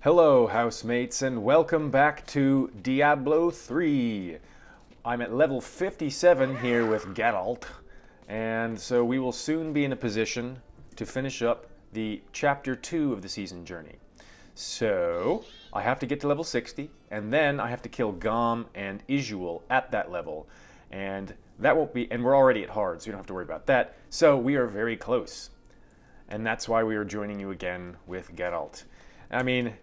Hello, housemates, and welcome back to Diablo 3. I'm at level 57 here with Geralt, and so we will soon be in a position to finish up the Chapter 2 of the season journey. So, I have to get to level 60, and then I have to kill Gom and Isuel at that level. And that won't be, and we're already at hard, so you don't have to worry about that. So, we are very close. And that's why we are joining you again with Geralt. I mean,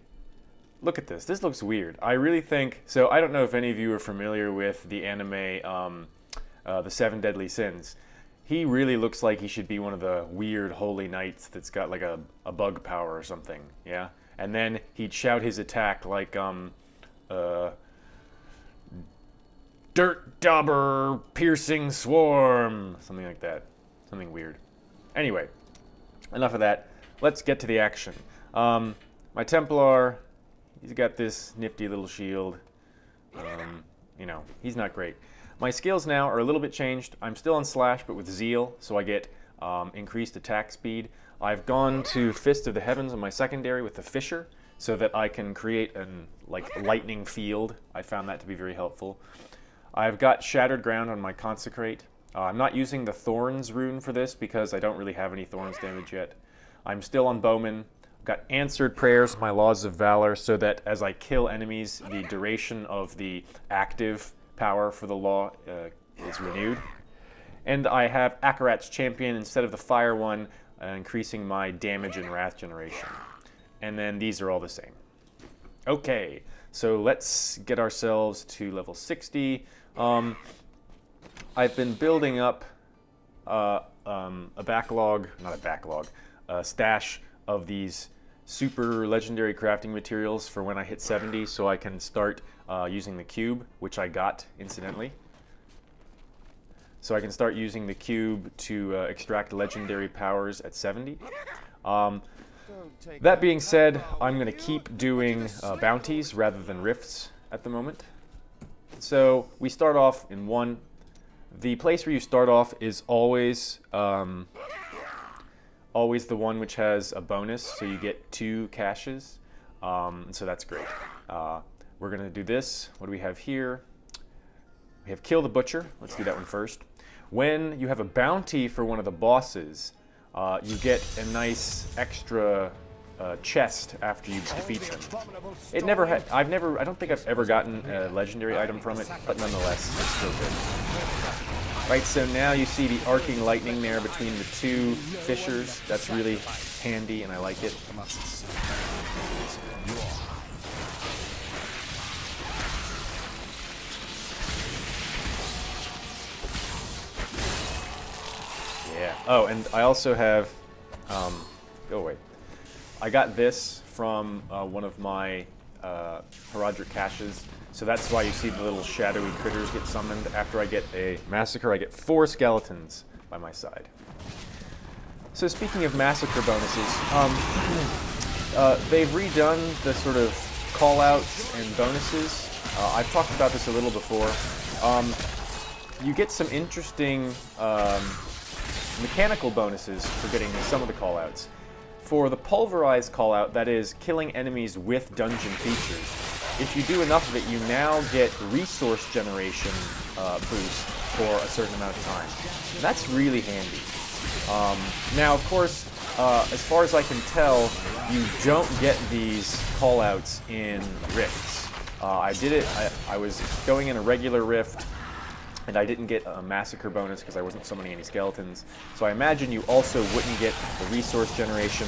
look at this. This looks weird. I really think... So, I don't know if any of you are familiar with the anime, The Seven Deadly Sins. He really looks like he should be one of the weird holy knights that's got like a bug power or something, yeah? And then he'd shout his attack like, Dirt Dauber Piercing Swarm, something like that. Something weird. Anyway, enough of that. Let's get to the action. My Templar, he's got this nifty little shield. You know, he's not great. My skills now are a little bit changed. I'm still on Slash, but with Zeal, so I get increased attack speed. I've gone to Fist of the Heavens on my secondary with the Fisher, so that I can create an lightning field. I found that to be very helpful. I've got Shattered Ground on my Consecrate. I'm not using the Thorns rune for this because I don't really have any Thorns damage yet. I'm still on Bowman. I've got Answered Prayers, my Laws of Valor, so that as I kill enemies, the duration of the active power for the law is renewed. And I have Akarat's Champion instead of the fire one, increasing my damage and wrath generation. And then these are all the same. Okay, so let's get ourselves to level 60. I've been building up a stash of these super legendary crafting materials for when I hit 70, so I can start using the cube, which I got incidentally. So I can start using the cube to extract legendary powers at 70. That being said, I'm going to keep doing bounties rather than rifts at the moment. So we start off in 1. The place where you start off is always always the one which has a bonus, so you get 2 caches, and so that's great. We're going to do this. What do we have here? We have Kill the Butcher. Let's do that one first. When you have a bounty for one of the bosses, you get a nice extra chest after you defeat them. I don't think I've ever gotten a legendary item from it, but nonetheless, it's still good. Right, so now you see the arcing lightning there between the 2 fissures. That's really handy, and I like it. Yeah. Oh, and I also have... go away. I got this from one of my Herodric caches, so that's why you see the little shadowy critters get summoned. After I get a massacre, I get 4 skeletons by my side. So speaking of massacre bonuses, they've redone the sort of call-outs and bonuses. I've talked about this a little before. You get some interesting mechanical bonuses for getting some of the call-outs. For the pulverized call-out, that is, killing enemies with dungeon features, if you do enough of it, you now get resource generation boost for a certain amount of time. And that's really handy. Now, of course, as far as I can tell, you don't get these call-outs in rifts. I did it, I was going in a regular rift, and I didn't get a massacre bonus because I wasn't summoning any skeletons. So I imagine you also wouldn't get the resource generation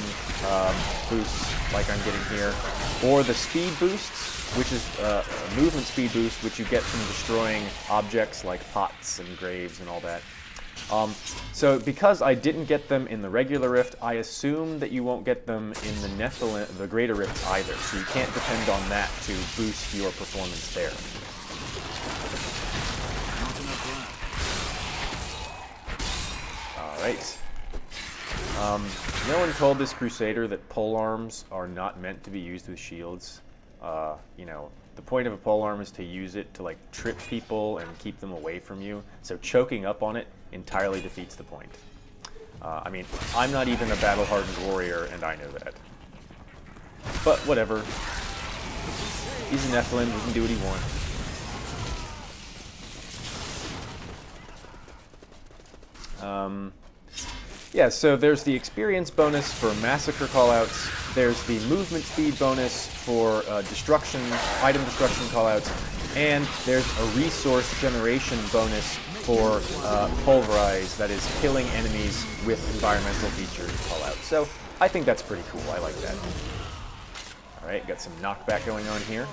boosts like I'm getting here, or the speed boosts, which is a movement speed boost, which you get from destroying objects like pots and graves and all that. So because I didn't get them in the regular rift, I assume that you won't get them in the greater rift either. So you can't depend on that to boost your performance there. Right. No one told this Crusader that polearms are not meant to be used with shields. You know, the point of a polearm is to use it to, like, trip people and keep them away from you. So choking up on it entirely defeats the point. I mean, I'm not even a battle-hardened warrior, and I know that. But whatever. He's a Nephilim. He can do what he wants. Yeah, so there's the experience bonus for massacre callouts. There's the movement speed bonus for item destruction callouts, and there's a resource generation bonus for pulverize, that is killing enemies with environmental features callouts. So I think that's pretty cool. I like that. All right, got some knockback going on here.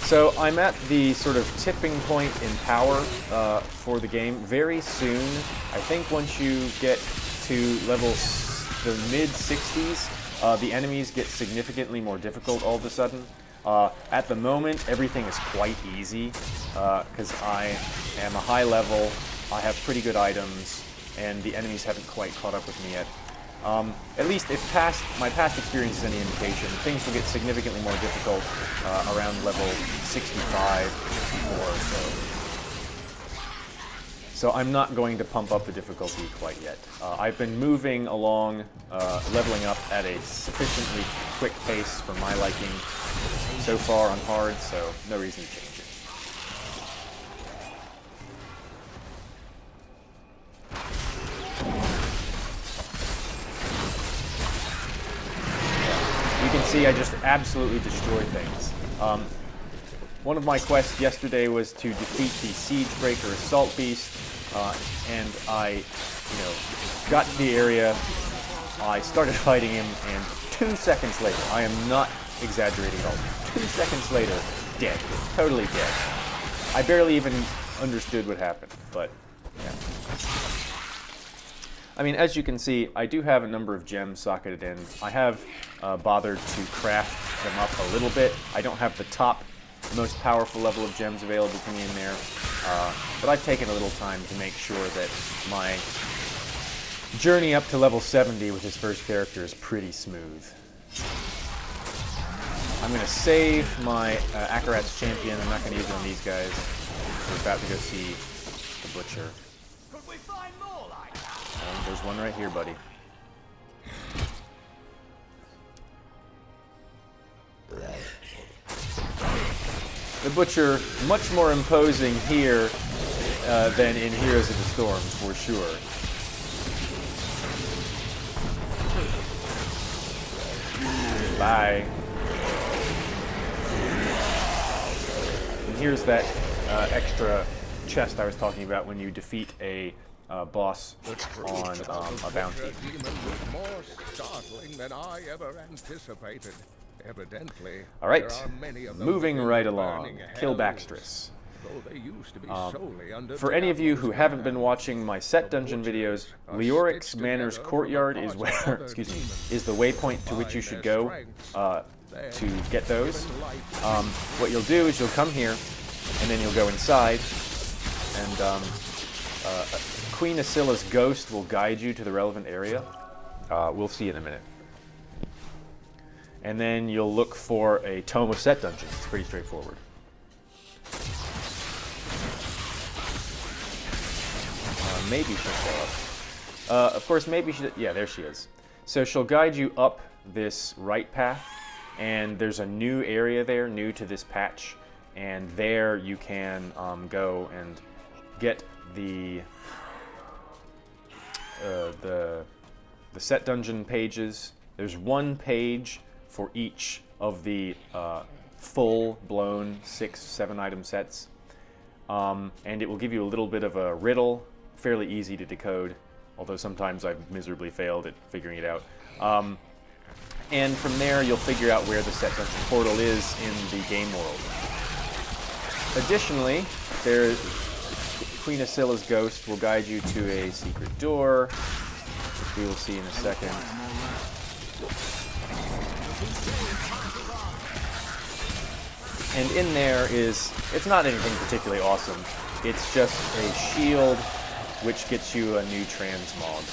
So I'm at the sort of tipping point in power for the game. Very soon, I think once you get to the mid-60s, the enemies get significantly more difficult all of a sudden. At the moment, everything is quite easy because I am a high level, I have pretty good items, and the enemies haven't quite caught up with me yet. At least if my past experience is any indication, things will get significantly more difficult around level 65 or so. So I'm not going to pump up the difficulty quite yet. I've been moving along, leveling up at a sufficiently quick pace for my liking so far on hard, so no reason to change it. You can see I just absolutely destroy things. One of my quests yesterday was to defeat the Siegebreaker Assault Beast, and I, got to the area, I started fighting him, and 2 seconds later, I am not exaggerating at all, 2 seconds later, dead. Totally dead. I barely even understood what happened, but, yeah. I mean, as you can see, I do have a number of gems socketed in. I have bothered to craft them up a little bit. I don't have the top, most powerful level of gems available to me in there, but I've taken a little time to make sure that my journey up to level 70 with this first character is pretty smooth. I'm going to save my Akarat's champion. I'm not going to use it on these guys. We're about to go see the Butcher. There's one right here, buddy. The Butcher, much more imposing here than in Heroes of the Storm, for sure. Bye. And here's that extra chest I was talking about when you defeat a boss on a bounty. More startling than I ever anticipated. Evidently, all right, moving right along. Kill Baxtress. For any of you who haven't been watching my set dungeon videos, Leoric's Manor's Courtyard is where, is the waypoint to which you should go to get those. What you'll do is you'll come here, and then you'll go inside, and Queen Asila's ghost will guide you to the relevant area. We'll see in a minute. And then you'll look for a Tome of Set Dungeons. It's pretty straightforward. Maybe she'll show up. Of course, maybe she... Yeah, there she is. So she'll guide you up this right path, and there's a new area there, new to this patch, and there you can go and get the set dungeon pages. There's one page for each of the full-blown 6-7 item sets, and it will give you a little bit of a riddle, fairly easy to decode, although sometimes I've miserably failed at figuring it out. And from there, you'll figure out where the set dungeon portal is in the game world. Additionally, Queen Asila's ghost will guide you to a secret door, which we will see in a second. And in there it's not anything particularly awesome. It's just a shield which gets you a new transmog.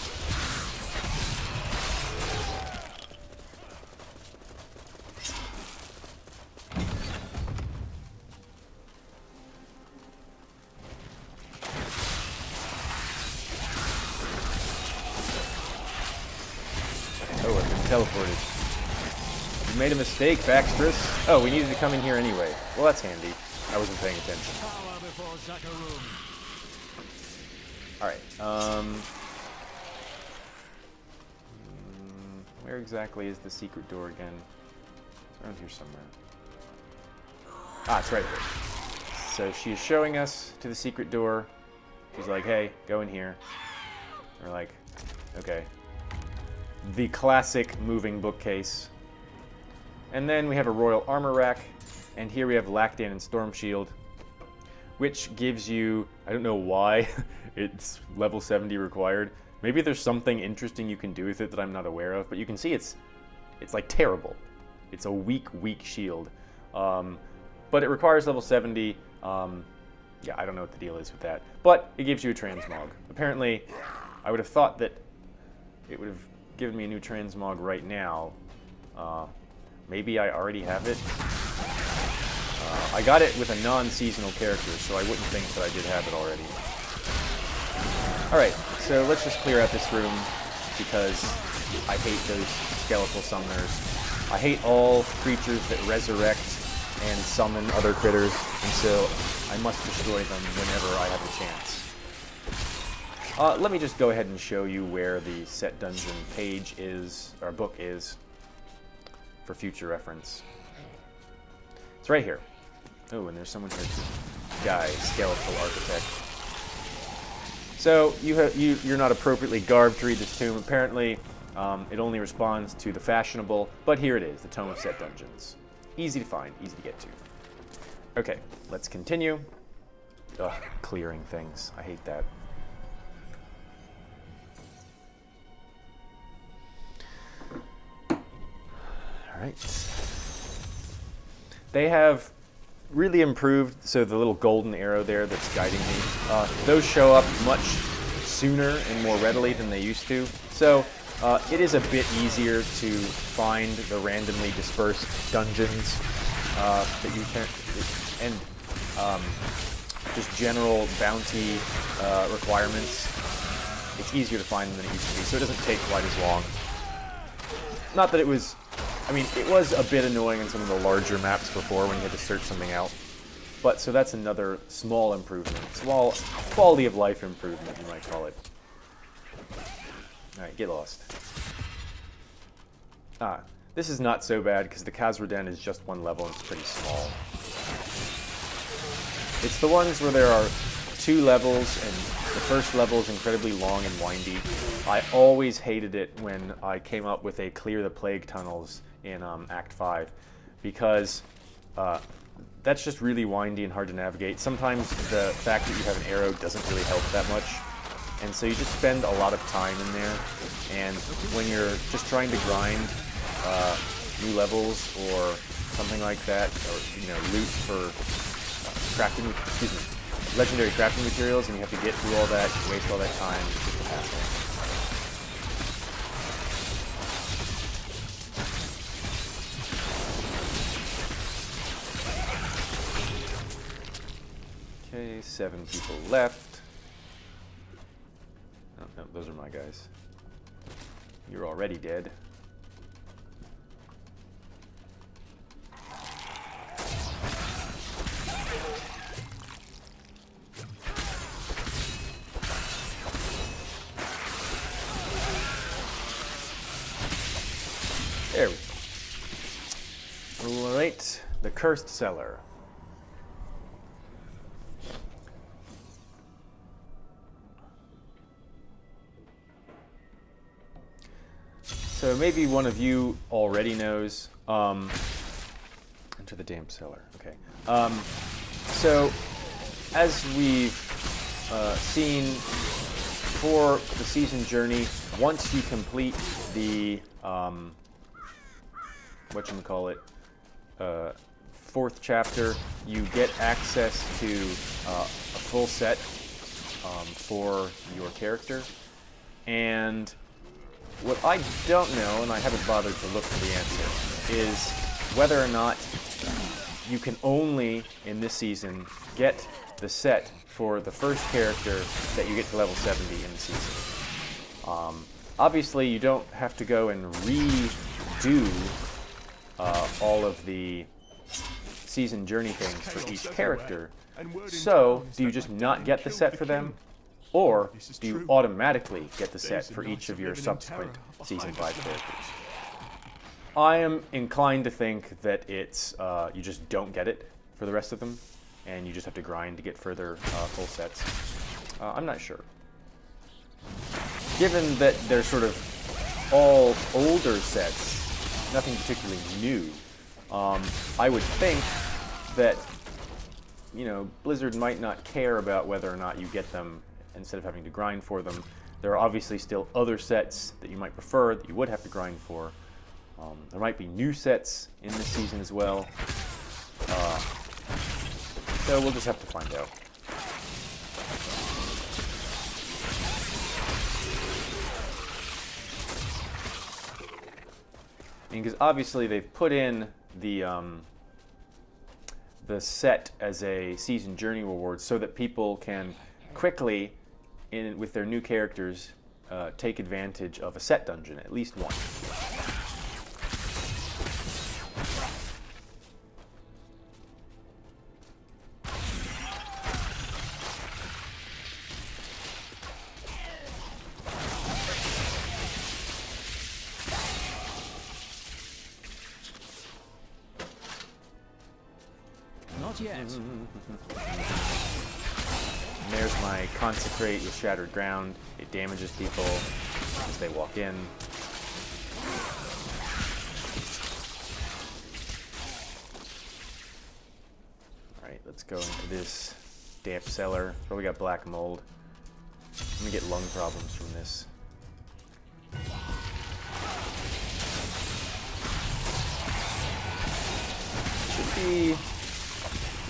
Oh, I've been teleported. You made a mistake, Baxtress. Oh, we needed to come in here anyway. Well, that's handy. I wasn't paying attention. Alright, where exactly is the secret door again? It's around here somewhere. Ah, it's right here. So she's showing us to the secret door. She's like, hey, go in here. We're like, okay. The classic moving bookcase. And then we have a royal armor rack. And here we have Lactan and Storm Shield, which gives you, I don't know why it's level 70 required. Maybe there's something interesting you can do with it that I'm not aware of, but you can see it's like terrible. It's a weak shield. But it requires level 70. Yeah, I don't know what the deal is with that. But it gives you a transmog. Apparently, I would have thought that it would have given me a new transmog right now. Maybe I already have it. I got it with a non-seasonal character, so I wouldn't think that I did have it already. Alright, so let's just clear out this room, because I hate those skeletal summoners. I hate all creatures that resurrect and summon other critters, and so I must destroy them whenever I have a chance. Let me just go ahead and show you where the set dungeon page is, or book is, for future reference. It's right here. Oh, and there's someone here too. Guy, skeletal architect. So you're not appropriately garbed to read this tomb. Apparently, it only responds to the fashionable, but here it is, the Tome of Set Dungeons. Easy to find, easy to get to. Okay, let's continue. Ugh, clearing things. I hate that. Alright. They have really improved, so the little golden arrow there that's guiding me, those show up much sooner and more readily than they used to. So it is a bit easier to find the randomly dispersed dungeons that you can, and just general bounty requirements. It's easier to find them than it used to be, so it doesn't take quite as long. Not that it was, I mean, it was a bit annoying in some of the larger maps before when you had to search something out. But, so that's another small improvement. Small quality of life improvement, you might call it. Alright, get lost. Ah, this is not so bad because the Khazra-den is just one level and it's pretty small. It's the ones where there are 2 levels and the first level is incredibly long and windy. I always hated it when I came up with a clear the plague tunnels in Act 5 because that's just really windy and hard to navigate. Sometimes the fact that you have an arrow doesn't really help that much, and so you just spend a lot of time in there, and when you're just trying to grind new levels or something like that, or loot for crafting, legendary crafting materials, and you have to get through all that, you waste all that time, it's just a hassle. Okay, 7 people left. Oh, no, those are my guys. You're already dead. There we go. Alright, the Cursed Cellar. So maybe one of you already knows, enter the damp cellar, okay. So as we've seen for the season journey, once you complete the, fourth chapter, you get access to a full set for your character. And what I don't know, and I haven't bothered to look for the answer, is whether or not you can only, in this season, get the set for the first character that you get to level 70 in the season. Obviously, you don't have to go and redo all of the season journey things for each character. So, do you just not get the set for them? Or do you automatically get the set for each of your subsequent Season 5 characters? I am inclined to think that it's you just don't get it for the rest of them, and you just have to grind to get further full sets. I'm not sure. Given that they're sort of all older sets, nothing particularly new, I would think that, you know, Blizzard might not care about whether or not you get them instead of having to grind for them. There are obviously still other sets that you might prefer that you would have to grind for. There might be new sets in this season as well. So we'll just have to find out. I mean, because obviously they've put in the set as a season journey reward so that people can quickly, with their new characters, take advantage of a set dungeon, at least one. Not yet. And there's my Consecrate with Shattered Ground. It damages people as they walk in. Alright, let's go into this damp cellar. Probably got black mold. I'm gonna get lung problems from this.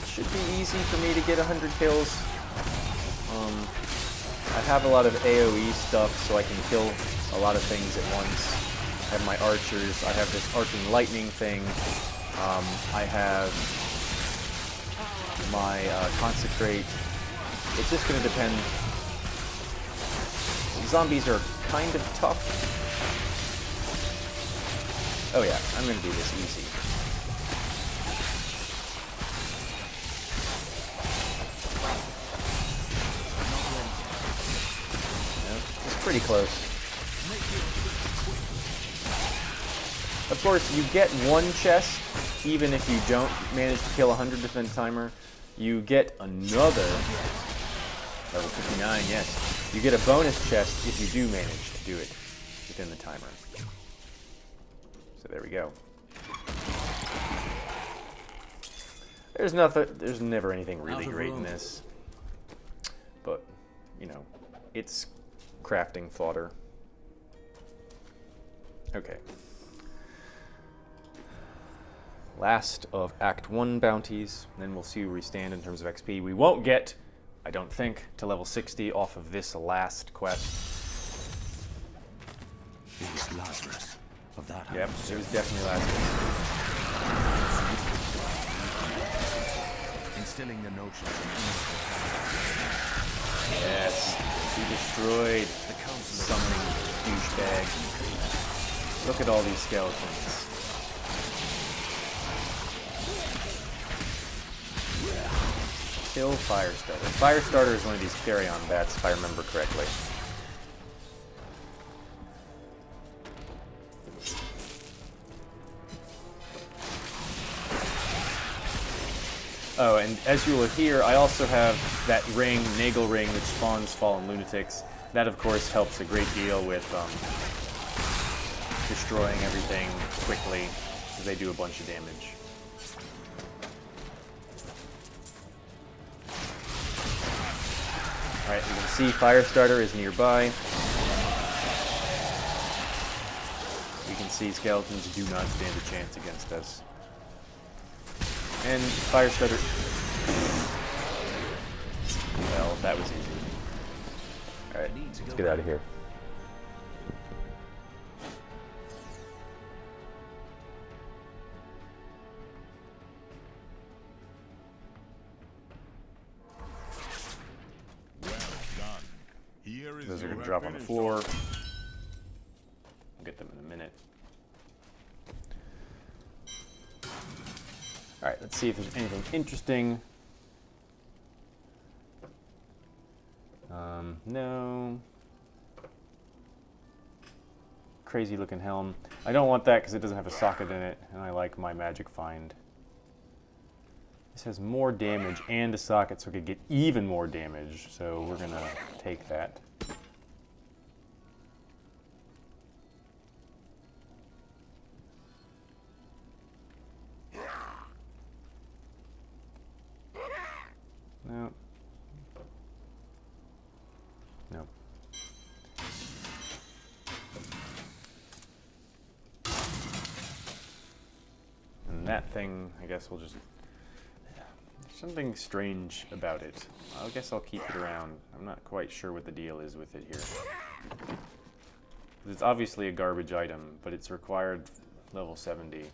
Should be easy for me to get 100 kills. I have a lot of AoE stuff, so I can kill a lot of things at once. I have my archers. I have this arcing lightning thing. I have my Consecrate. It's just going to depend. Zombies are kind of tough. Oh yeah, I'm going to do this easy. Pretty close. Of course, you get one chest, even if you don't manage to kill 100 within the timer. You get another, level 59, yes. You get a bonus chest if you do manage to do it within the timer. So there we go. There's never anything really great in this. But, you know, it's crafting fodder. Okay. Last of Act 1 bounties, and then we'll see where we stand in terms of XP. We won't get, I don't think, to level 60 off of this last quest. It was Lazarus. Of that Yep, it was definitely Lazarus. Instilling the notion Yes, he destroyed the summoning douchebag. Look at all these skeletons. Kill Firestarter. Firestarter is one of these carry-on bats, if I remember correctly. Oh, and as you will hear, I also have that ring, Nagel ring, which spawns fallen lunatics. That, of course, helps a great deal with destroying everything quickly, because they do a bunch of damage. Alright, you can see Firestarter is nearby. You can see skeletons do not stand a chance against us. And Firestarter... Well, that was easy. Alright, let's get out of here. Those are going to drop on the floor. We'll get them in a minute. Alright, let's see if there's anything interesting. No. Crazy looking helm. I don't want that because it doesn't have a socket in it, and I like my magic find. This has more damage and a socket, so it could get even more damage, so we're gonna take that. No. No. And that thing, I guess we'll just... Something strange about it. I guess I'll keep it around. I'm not quite sure what the deal is with it here. It's obviously a garbage item, but it's required level 70.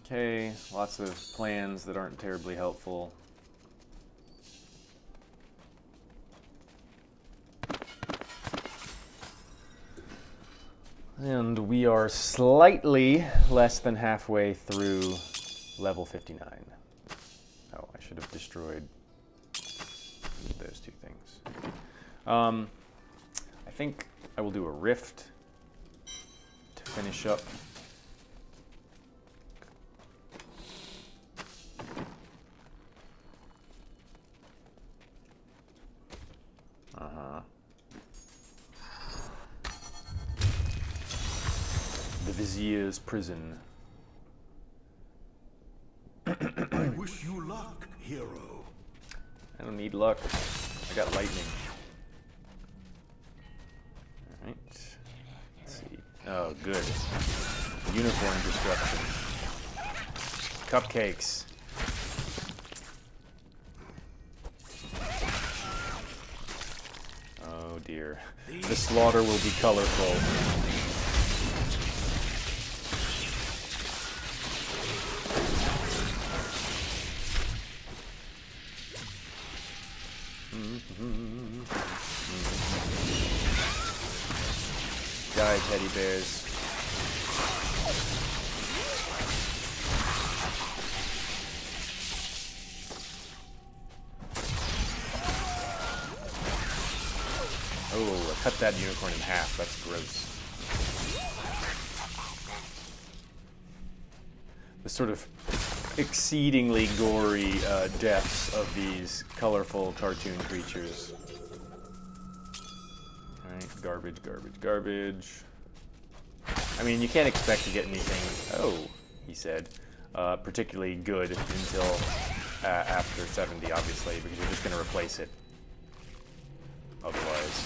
Okay, lots of plans that aren't terribly helpful. And we are slightly less than halfway through level 59. Oh, I should have destroyed those two things. I think I will do a rift to finish up. The Vizier's prison. I wish you luck, hero. I don't need luck. I got lightning. Alright. Let's see. Oh, good. Uniform destruction. Cupcakes. Oh dear. The slaughter will be colorful. Die, teddy bears. Oh, I cut that unicorn in half. That's gross. The sort of exceedingly gory deaths of these colorful cartoon creatures. Alright, garbage, garbage, garbage. I mean, you can't expect to get anything, oh, he said, particularly good until after 70, obviously, because you're just going to replace it otherwise.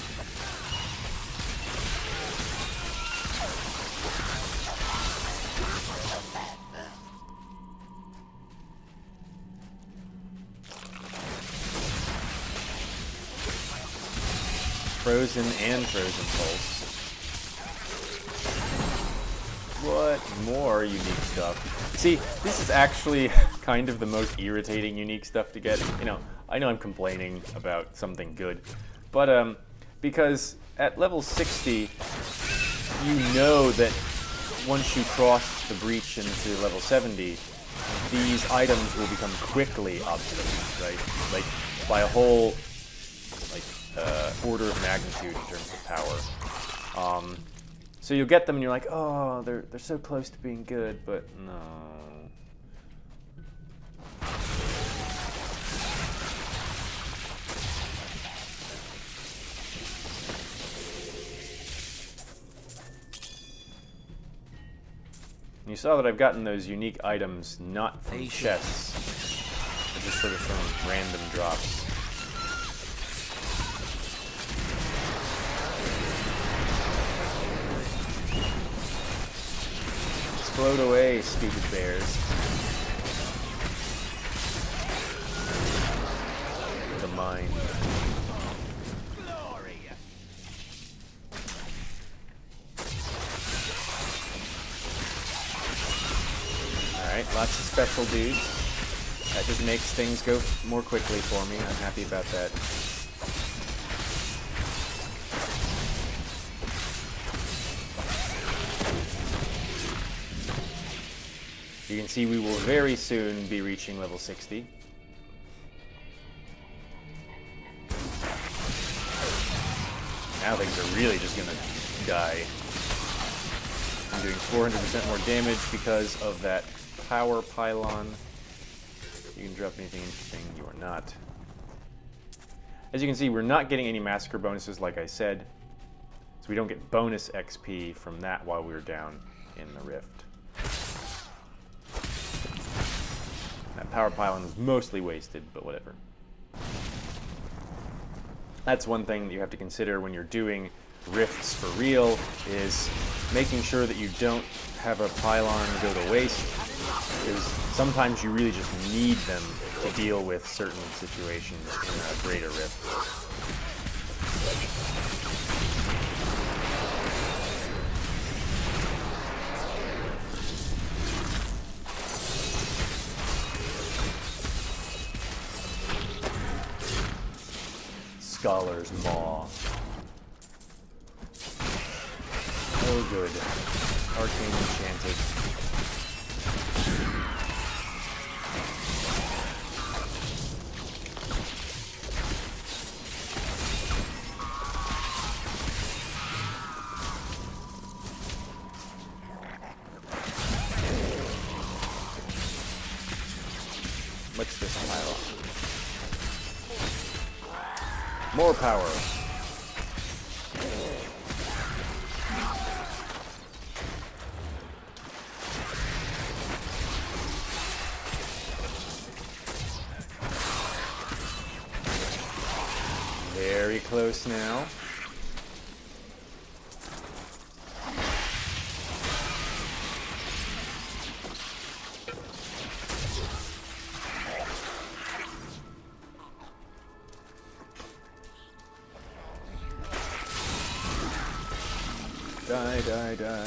Frozen and Frozen Pulse. What more unique stuff? See, this is actually kind of the most irritating unique stuff to get. You know I'm complaining about something good, but because at level 60, you know that once you cross the breach into level 70, these items will become quickly obsolete, right? Like by a whole order of magnitude in terms of power. So you'll get them and you're like, oh, they're so close to being good, but no. You saw that I've gotten those unique items not from chests, but just sort of from random drops. Explode away, stupid bears. The mine. Alright, lots of special dudes. That just makes things go more quickly for me. I'm happy about that. You can see we will very soon be reaching level 60. Now things are really just gonna die. I'm doing 400% more damage because of that power pylon. You can drop anything interesting, you are not. As you can see, we're not getting any massacre bonuses like I said, so we don't get bonus XP from that while we're down in the rift. That power pylon was mostly wasted, but whatever. That's one thing that you have to consider when you're doing rifts for real, is making sure that you don't have a pylon go to waste, because sometimes you really just need them to deal with certain situations in a greater rift. Scholar's Maw. Oh good. Arcane Enchanted. What's this pile? More power. Very close now. Die, die, die.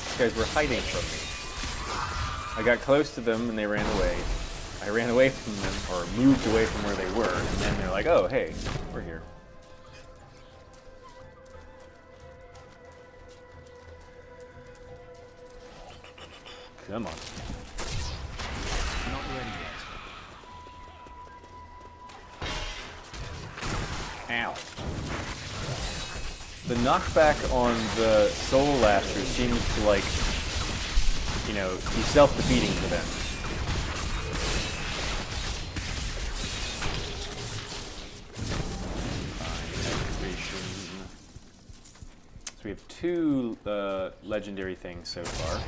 These guys were hiding from me. I got close to them and they ran away. I ran away from them, or moved away from where they were, and then they're like, oh, hey, we're here. Come on. Not ready yet. Ow. The knockback on the Soul Lasher seems to, like, you know, be self-defeating for them. So we have two legendary things so far.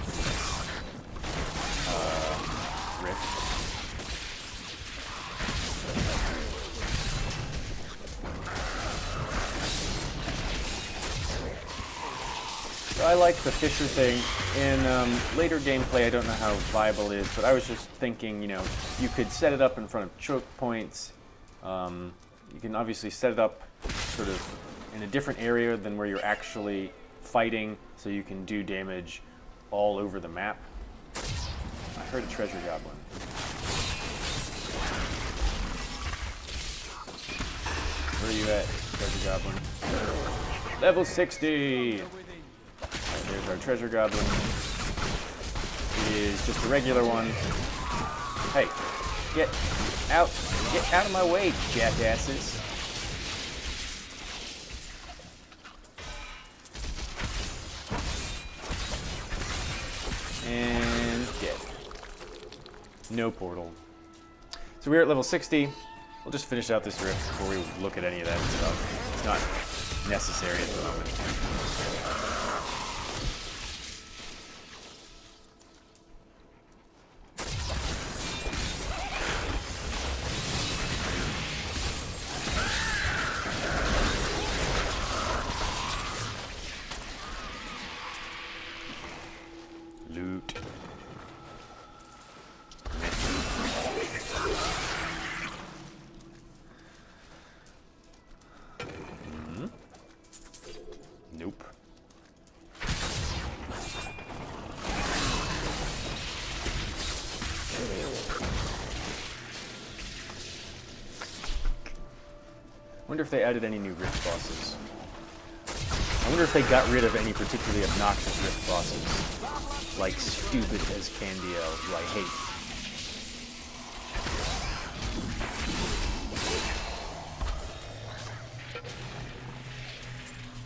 Rift. So I like the Fisher thing. In later gameplay, I don't know how viable it is, but I was just thinking, you know, you could set it up in front of choke points. You can obviously set it up sort of in a different area than where you're actually fighting, so you can do damage all over the map. I heard a treasure goblin. Where are you at, treasure goblin? Level 60! There's our treasure goblin. It is just a regular one. Hey, get out of my way, jackasses. And dead. No portal. So we're at level 60. We'll just finish out this rift before we look at any of that stuff. It's not necessary at the moment. Loot. Nope. wonder if they added any new rift bosses. I wonder if they got rid of any particularly obnoxious rift bosses, like stupid Escandiel, who I hate.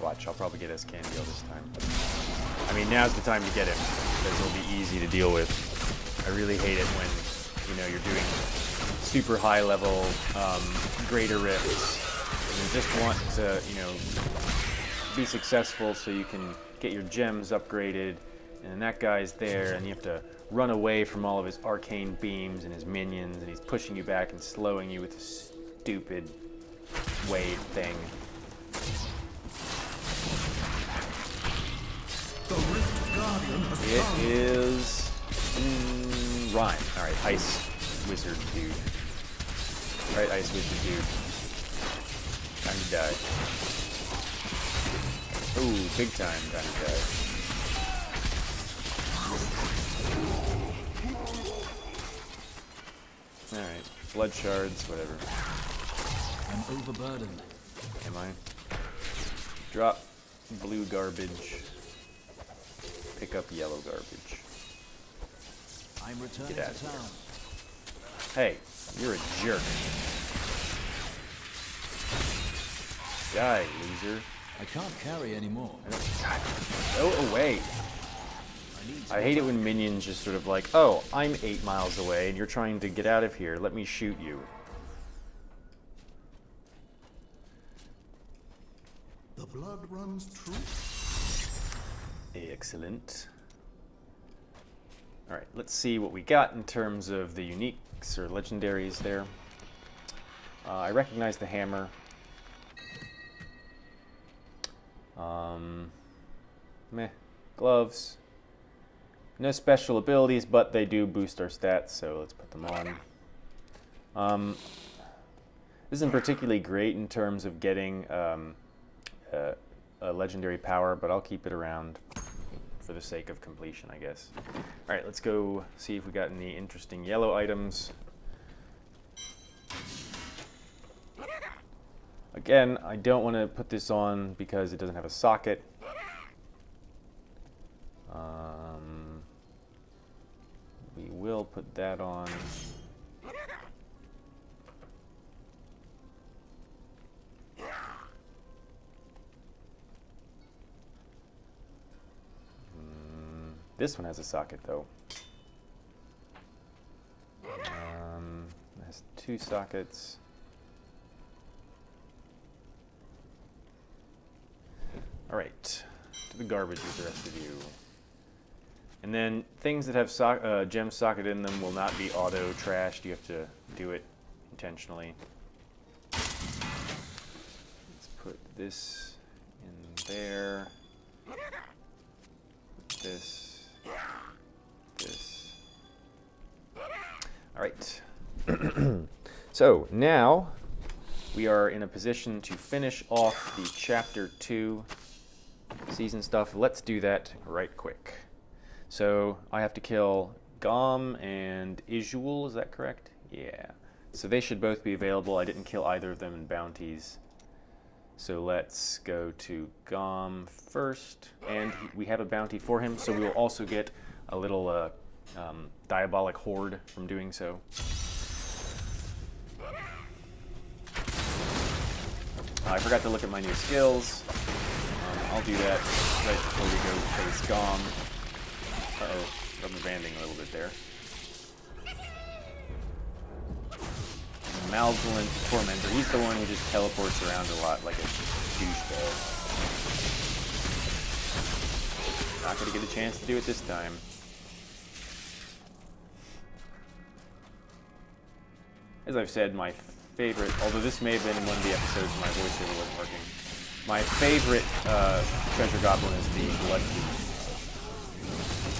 Watch, I'll probably get Escandiel this time. I mean, now's the time to get him, because he'll be easy to deal with. I really hate it when, you know, you're doing super high level greater rifts, and you just want to, you know, be successful so you can get your gems upgraded, and that guy's there, and you have to run away from all of his arcane beams and his minions, and he's pushing you back and slowing you with a stupid wave thing. The Rift Guardian has It come. is Rhyme. Alright, Ice Wizard dude. Alright, Ice Wizard dude. Time to die. Ooh, big time time to die. Alright, blood shards, whatever. I'm overburdened. Am I? Drop blue garbage. Pick up yellow garbage. I'm returning Get out to of town. Hey, you're a jerk. Die, loser. I can't carry anymore. God, go away. I hate it when minions just sort of like, oh, I'm 8 miles away and you're trying to get out of here. Let me shoot you. The blood runs true. Excellent. Alright, let's see what we got in terms of the uniques or legendaries there. I recognize the hammer. Meh. Gloves. No special abilities, but they do boost our stats, so let's put them on. This isn't particularly great in terms of getting a legendary power, but I'll keep it around for the sake of completion, I guess. Alright, let's go see if we got any interesting yellow items. Again, I don't want to put this on because it doesn't have a socket. We will put that on. This one has a socket, though. It has 2 sockets. All right, to the garbage with the rest of you. And then things that have gem socket in them will not be auto trashed. You have to do it intentionally. Let's put this in there. Put this. This. All right. So now we are in a position to finish off the Chapter 2 season stuff. Let's do that right quick. So I have to kill Gom and Isuel, is that correct? Yeah. So they should both be available. I didn't kill either of them in bounties. So let's go to Gom first. And we have a bounty for him, so we will also get a little diabolic horde from doing so. I forgot to look at my new skills. I'll do that right before we go face Gom. Uh-oh, rubber banding a little bit there. Malevolent Tormentor. He's the one who just teleports around a lot like a douchebag. Not going to get a chance to do it this time. As I've said, my favorite, although this may have been in one of the episodes when my voiceover wasn't working, my favorite treasure goblin is the Blood Thief.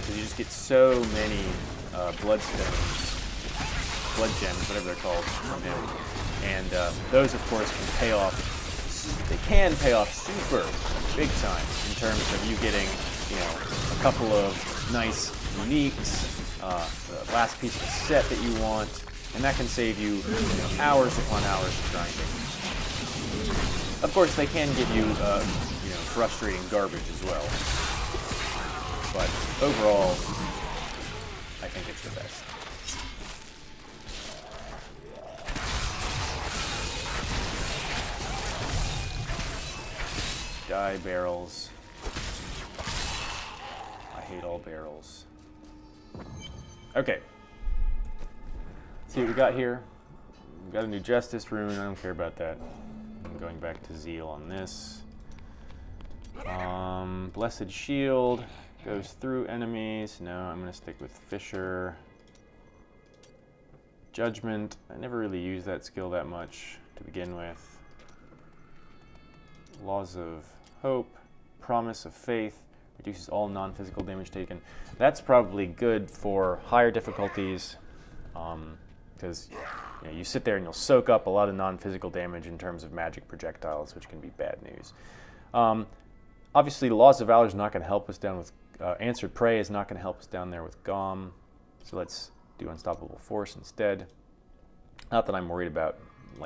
Because you just get so many bloodstones, blood gems, whatever they're called, from him. And those, of course, can pay off. They can pay off super big time in terms of you getting, you know, a couple of nice uniques, the last piece of the set that you want, and that can save you, you know, hours upon hours of grinding. Of course, they can give you, frustrating garbage as well. But overall, I think it's the best. Die barrels. I hate all barrels. Okay. See what we got here. We got a new Justice rune. I don't care about that. I'm going back to Zeal on this. Blessed Shield goes through enemies. No, I'm going to stick with Fisher. Judgment. I never really used that skill that much to begin with. Laws of Hope. Promise of Faith. Reduces all non-physical damage taken. That's probably good for higher difficulties, because you sit there and you'll soak up a lot of non-physical damage in terms of magic projectiles, which can be bad news. Obviously, Laws of Valor is not going to help us down with Answered Prey is not going to help us down there with Gom, so let's do Unstoppable Force instead. Not that I'm worried about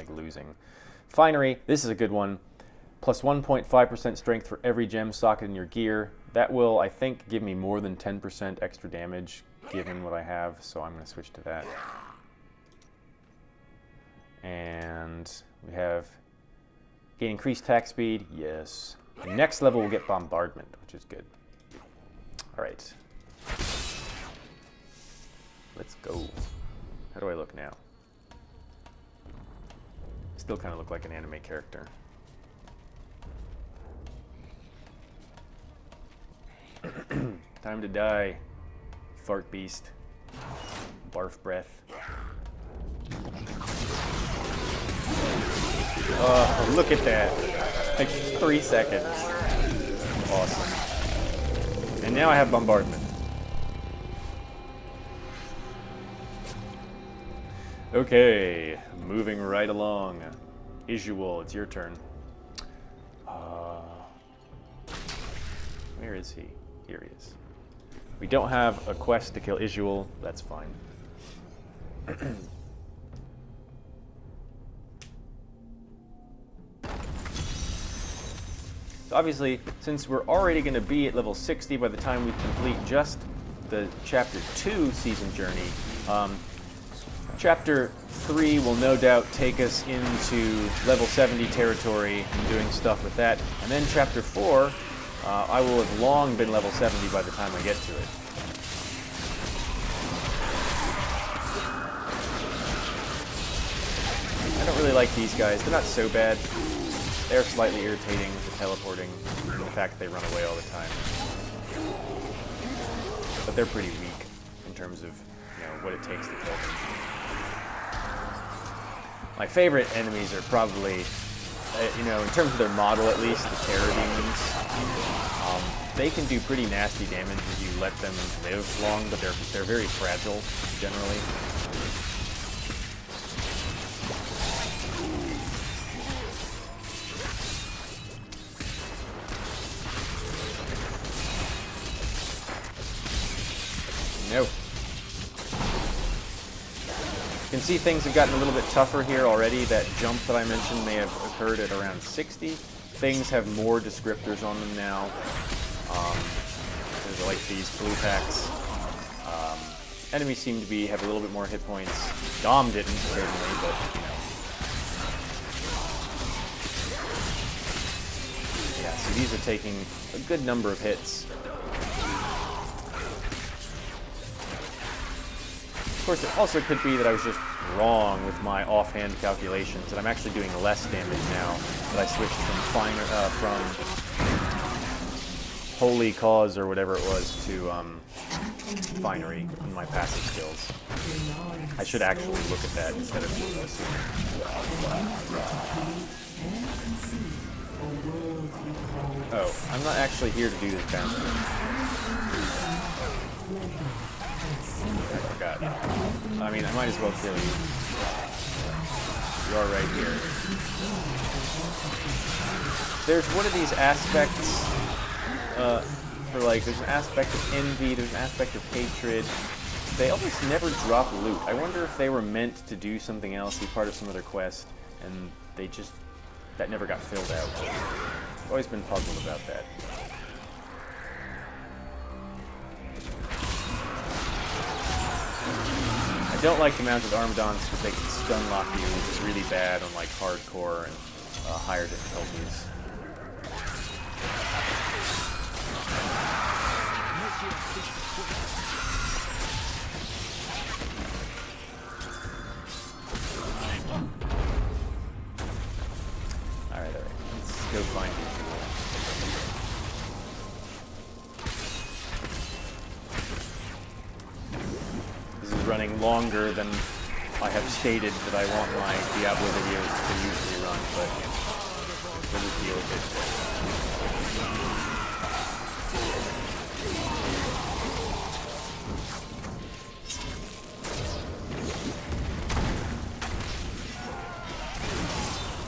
losing. Finery, this is a good one. Plus 1.5% strength for every gem socket in your gear. That will, I think, give me more than 10% extra damage given what I have, so I'm going to switch to that. And we have gain increased attack speed, yes. The next level we'll get Bombardment, which is good. All right. Let's go. How do I look now? Still kind of look like an anime character. Time to die, fart beast, barf breath. Oh, look at that. Like 3 seconds. Awesome. And now I have Bombardment. Okay, moving right along. Isual, it's your turn. Where is he? Here he is. We don't have a quest to kill Isual. That's fine. So obviously, since we're already going to be at level 60 by the time we complete just the Chapter 2 season journey, Chapter 3 will no doubt take us into level 70 territory and doing stuff with that. And then Chapter 4, I will have long been level 70 by the time I get to it. I don't really like these guys. They're not so bad. They're slightly irritating with the teleporting and the fact that they run away all the time. But they're pretty weak in terms of what it takes to kill them. My favorite enemies are probably, in terms of their model at least, the Terror Demons. They can do pretty nasty damage if you let them live long, but they're very fragile, generally. No. You can see things have gotten a little bit tougher here already. That jump that I mentioned may have occurred at around 60. Things have more descriptors on them now. There's like these blue packs. Enemies seem to have a little bit more hit points. Dom didn't, certainly, but yeah, so these are taking a good number of hits. Of course, it also could be that I was just wrong with my offhand calculations, and I'm actually doing less damage now that I switched from Holy Cause or whatever it was to Finery in my passive skills. I should actually look at that instead of assuming. Oh, I'm not actually here to do this bounce. I forgot. I mean, I might as well kill you. You are right here. There's one of these aspects, there's an aspect of envy, there's an aspect of hatred. They almost never drop loot. I wonder if they were meant to do something else, be part of some other quest, and they just that never got filled out. I've always been puzzled about that. I don't like the mounted Armadons because they can stun lock you, which is really bad on like hardcore and higher difficulties. Alright. Let's go find you. This is running longer than I have stated that I want my Diablo videos to usually run, but we'll just deal with it.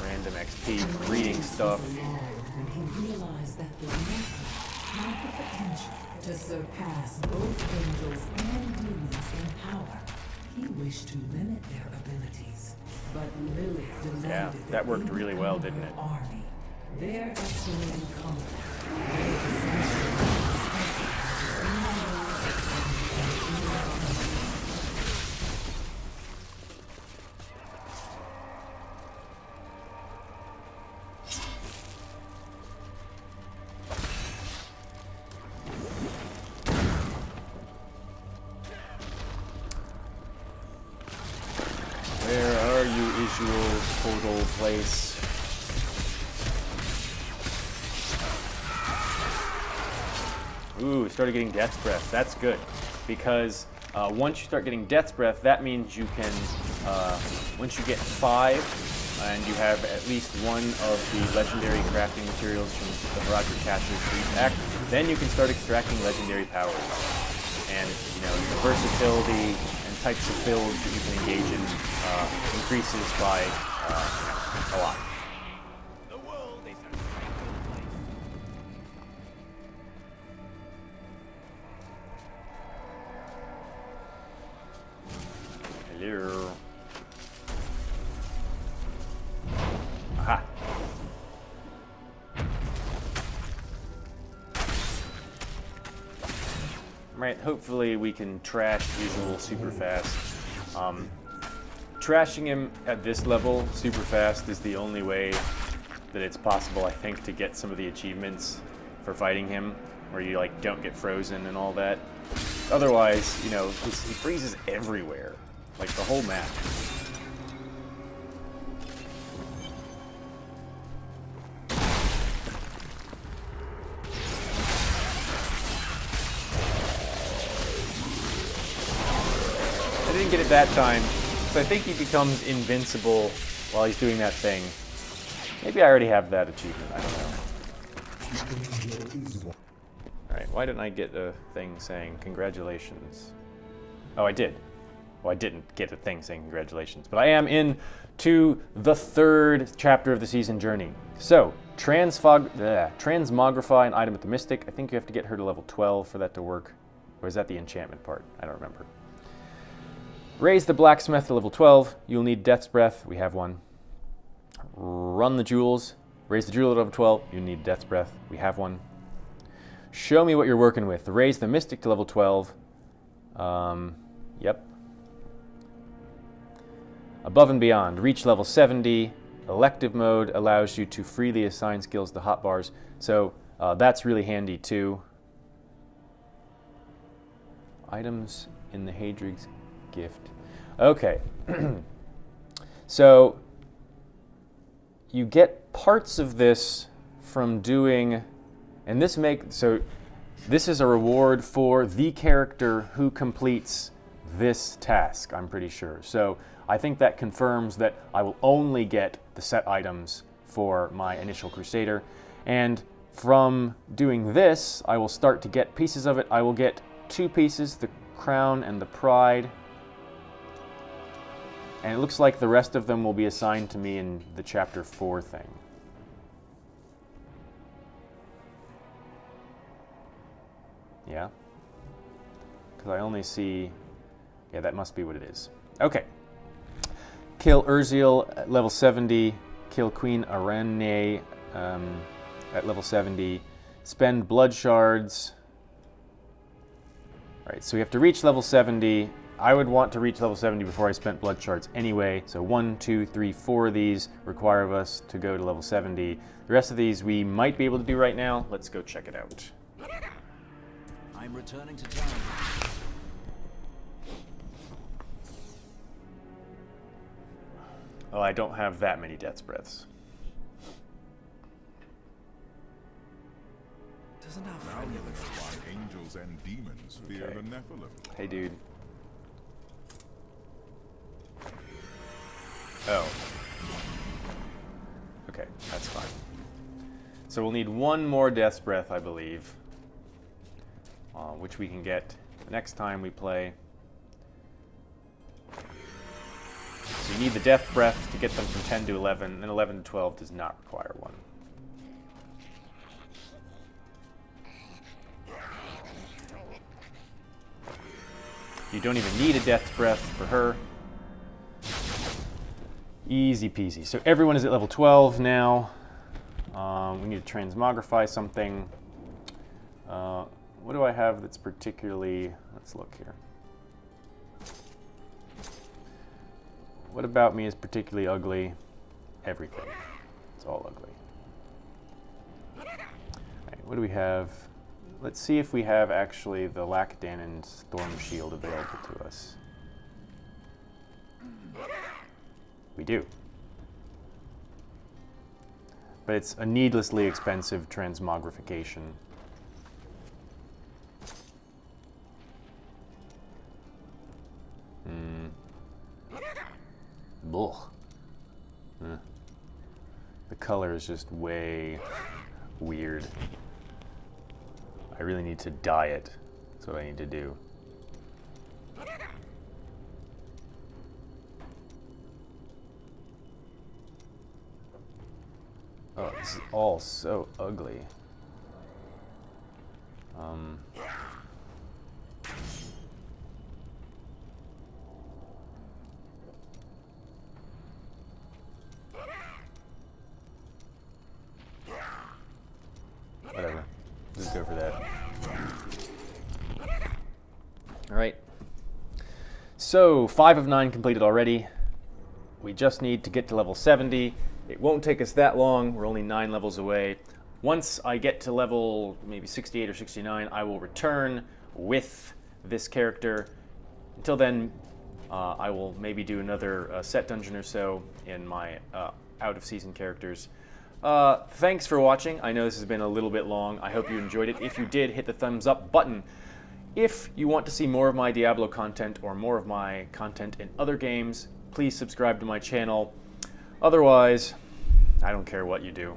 Random XP from reading stuff. When he realized that the Lethe had the potential to surpass both angels and demons in power, he wished to limit their abilities. But Lilith demanded Yeah, that worked really well, didn't it? Army. Their estimated comfort, their essential Where are you, Isual portal place? Ooh, started getting Death's Breath. That's good, because once you start getting Death's Breath, that means you can, once you get 5, and you have at least one of the legendary crafting materials from the Roger Catcher's Fleet Pack, then you can start extracting legendary powers. And, you know, the versatility and types of builds that you can engage in increases by a lot. Hello. Aha. Right, hopefully we can trash Visual super fast. Trashing him at this level super fast is the only way that it's possible, I think, to get some of the achievements for fighting him, where you like don't get frozen and all that. Otherwise, you know, he freezes everywhere, like the whole map. I didn't get it that time, so I think he becomes invincible while he's doing that thing. Maybe I already have that achievement, I don't know. Alright, why didn't I get a thing saying congratulations? Oh, I did. Well, I didn't get a thing saying congratulations, but I am in to the 3rd chapter of the season journey. So, transmogrify an item with the Mystic. I think you have to get her to level 12 for that to work. Or is that the enchantment part? I don't remember. Raise the blacksmith to level 12. You'll need Death's Breath. We have one. Run the jewels. Raise the jewel to level 12. You need Death's Breath. We have one. Show me what you're working with. Raise the mystic to level 12. Yep. Above and beyond. Reach level 70. Elective mode allows you to freely assign skills to hotbars. So that's really handy too. Items in the Hadrig's gift. Okay. So you get parts of this from doing, and this is a reward for the character who completes this task, I'm pretty sure. So I think that confirms that I will only get the set items for my initial Crusader. And from doing this, I will start to get pieces of it. I will get 2 pieces, the crown and the pride. And it looks like the rest of them will be assigned to me in the chapter 4 thing. Yeah? Because I only see... Yeah, that must be what it is. Okay. Kill Urziel at level 70. kill Queen Arane at level 70. Spend blood shards. Alright, so we have to reach level 70. I would want to reach level 70 before I spent blood shards anyway. So 1, 2, 3, 4 of these require of us to go to level 70. The rest of these we might be able to do right now. Let's go check it out. I'm returning to town. Oh, I don't have that many Death's Breaths. Doesn't our Now friend you know why angels and demons fear Okay. the Nephilim. Hey, dude. Oh. Okay, that's fine. So we'll need one more Death's Breath, I believe, which we can get the next time we play. So you need the Death Breath to get them from 10 to 11, and 11 to 12 does not require one. You don't even need a Death's Breath for her. Easy peasy. So everyone is at level 12 now. We need to transmogrify something. What do I have that's particularly... Let's look here. What about me is particularly ugly? Everything. It's all ugly. Alright, what do we have? Let's see if we have actually the Lacdanon's Thorn Shield available to us. We do. But it's a needlessly expensive transmogrification. Ugh. The color is just way weird. I really need to dye it. That's what I need to do. Oh, this is all so ugly. Whatever. Just go for that. All right. So 5 of 9 completed already. We just need to get to level 70. It won't take us that long. We're only 9 levels away. Once I get to level maybe 68 or 69, I will return with this character. Until then, I will maybe do another set dungeon or so in my out-of-season characters. Thanks for watching. I know this has been a little bit long. I hope you enjoyed it. If you did, hit the thumbs up button. If you want to see more of my Diablo content or more of my content in other games, please subscribe to my channel. Otherwise, I don't care what you do.